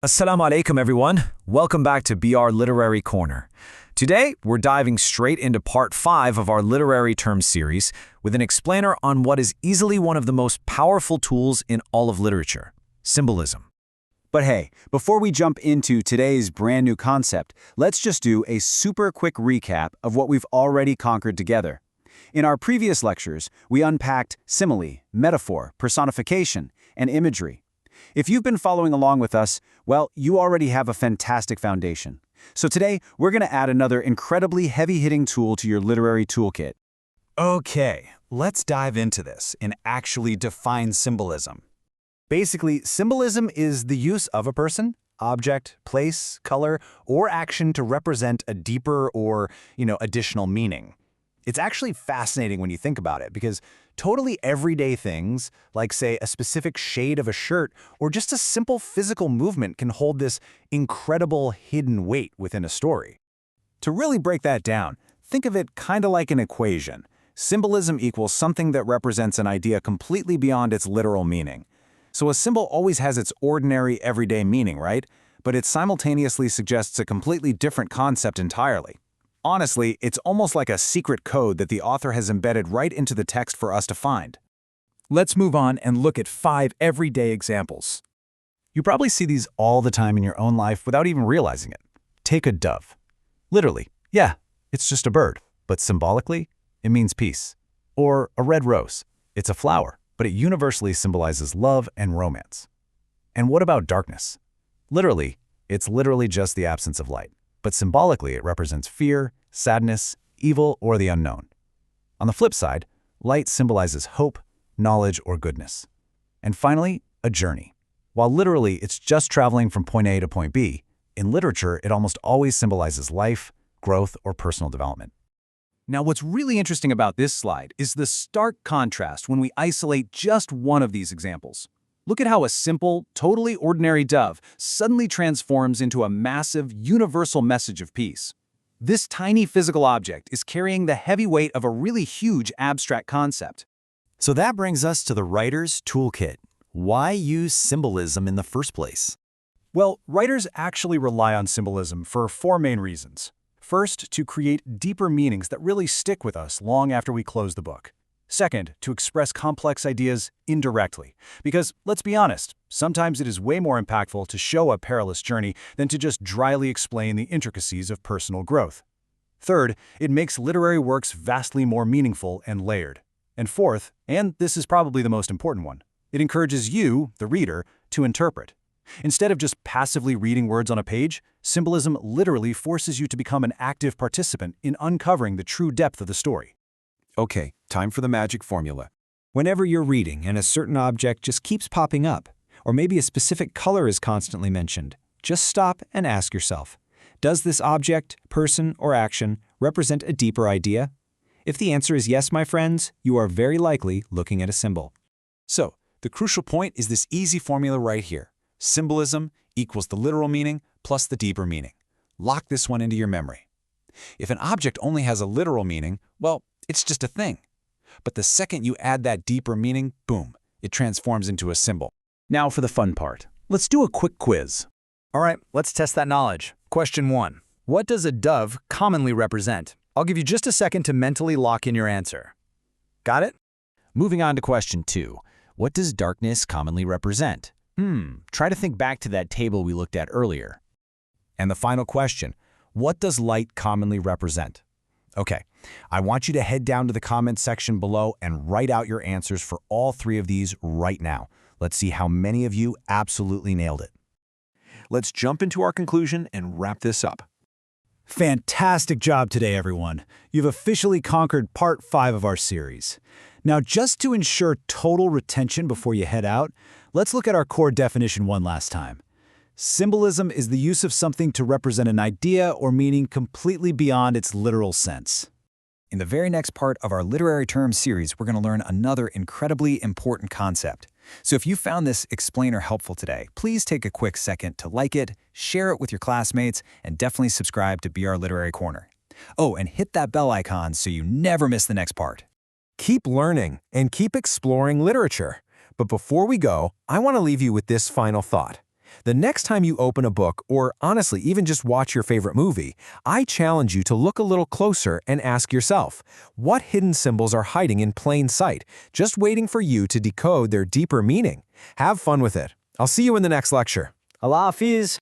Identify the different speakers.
Speaker 1: Assalamu alaikum, everyone. Welcome back to BR Literary Corner. Today, we're diving straight into part 5 of our literary term series with an explainer on what is easily one of the most powerful tools in all of literature, symbolism.
Speaker 2: But hey, before we jump into today's brand new concept, let's just do a super quick recap of what we've already conquered together. In our previous lectures, we unpacked simile, metaphor, personification, and imagery. If you've been following along with us, well, you already have a fantastic foundation. So today, we're going to add another incredibly heavy-hitting tool to your literary toolkit.
Speaker 3: Okay, let's dive into this and actually define symbolism. Basically, symbolism is the use of a person, object, place, color, or action to represent a deeper or, additional meaning. It's actually fascinating when you think about it because totally everyday things, like say a specific shade of a shirt or just a simple physical movement can hold this incredible hidden weight within a story. To really break that down, think of it kind of like an equation. Symbolism equals something that represents an idea completely beyond its literal meaning. So a symbol always has its ordinary everyday meaning, right? But it simultaneously suggests a completely different concept entirely. Honestly, it's almost like a secret code that the author has embedded right into the text for us to find.
Speaker 1: Let's move on and look at 5 everyday examples.
Speaker 3: You probably see these all the time in your own life without even realizing it. Take a dove. Literally, yeah, it's just a bird, but symbolically, it means peace. Or a red rose. It's a flower, but it universally symbolizes love and romance. And what about darkness? Literally, it's literally just the absence of light, but symbolically it represents fear, sadness, evil, or the unknown. On the flip side, light symbolizes hope, knowledge, or goodness. And finally, a journey. While literally it's just traveling from point A to point B, in literature it almost always symbolizes life, growth, or personal development.
Speaker 1: Now, what's really interesting about this slide is the stark contrast when we isolate just one of these examples. Look at how a simple, totally ordinary dove suddenly transforms into a massive, universal message of peace. This tiny physical object is carrying the heavy weight of a really huge abstract concept.
Speaker 3: So that brings us to the writer's toolkit. Why use symbolism in the first place?
Speaker 4: Well, writers actually rely on symbolism for 4 main reasons. First, to create deeper meanings that really stick with us long after we close the book. Second, to express complex ideas indirectly. Because, let's be honest, sometimes it is way more impactful to show a perilous journey than to just dryly explain the intricacies of personal growth. Third, it makes literary works vastly more meaningful and layered. And fourth, and this is probably the most important one, it encourages you, the reader, to interpret. Instead of just passively reading words on a page, symbolism literally forces you to become an active participant in uncovering the true depth of the story.
Speaker 5: Okay, time for the magic formula. Whenever you're reading and a certain object just keeps popping up, or maybe a specific color is constantly mentioned, just stop and ask yourself, does this object, person, or action represent a deeper idea? If the answer is yes, my friends, you are very likely looking at a symbol.
Speaker 3: So, the crucial point is this easy formula right here. Symbolism equals the literal meaning plus the deeper meaning. Lock this one into your memory. If an object only has a literal meaning, well, it's just a thing. But the second you add that deeper meaning, boom, it transforms into a symbol.
Speaker 1: Now for the fun part. Let's do a quick quiz.
Speaker 4: All right, let's test that knowledge. Question 1. What does a dove commonly represent? I'll give you just a second to mentally lock in your answer. Got it?
Speaker 6: Moving on to question 2. What does darkness commonly represent? Try to think back to that table we looked at earlier.
Speaker 3: And the final question, what does light commonly represent? Okay, I want you to head down to the comments section below and write out your answers for all 3 of these right now. Let's see how many of you absolutely nailed it.
Speaker 5: Let's jump into our conclusion and wrap this up.
Speaker 2: Fantastic job today, everyone. You've officially conquered part 5 of our series. Now, just to ensure total retention before you head out, let's look at our core definition one last time. Symbolism is the use of something to represent an idea or meaning completely beyond its literal sense.
Speaker 7: In the very next part of our literary term series, we're going to learn another incredibly important concept. So if you found this explainer helpful today, please take a quick second to like it, share it with your classmates, and definitely subscribe to BR Literary Corner. Oh, and hit that bell icon so you never miss the next part.
Speaker 5: Keep learning and keep exploring literature. But before we go, I want to leave you with this final thought.
Speaker 8: The next time you open a book, or honestly, even just watch your favorite movie, I challenge you to look a little closer and ask yourself, what hidden symbols are hiding in plain sight, just waiting for you to decode their deeper meaning? Have fun with it. I'll see you in the next lecture.
Speaker 2: Allah Hafiz.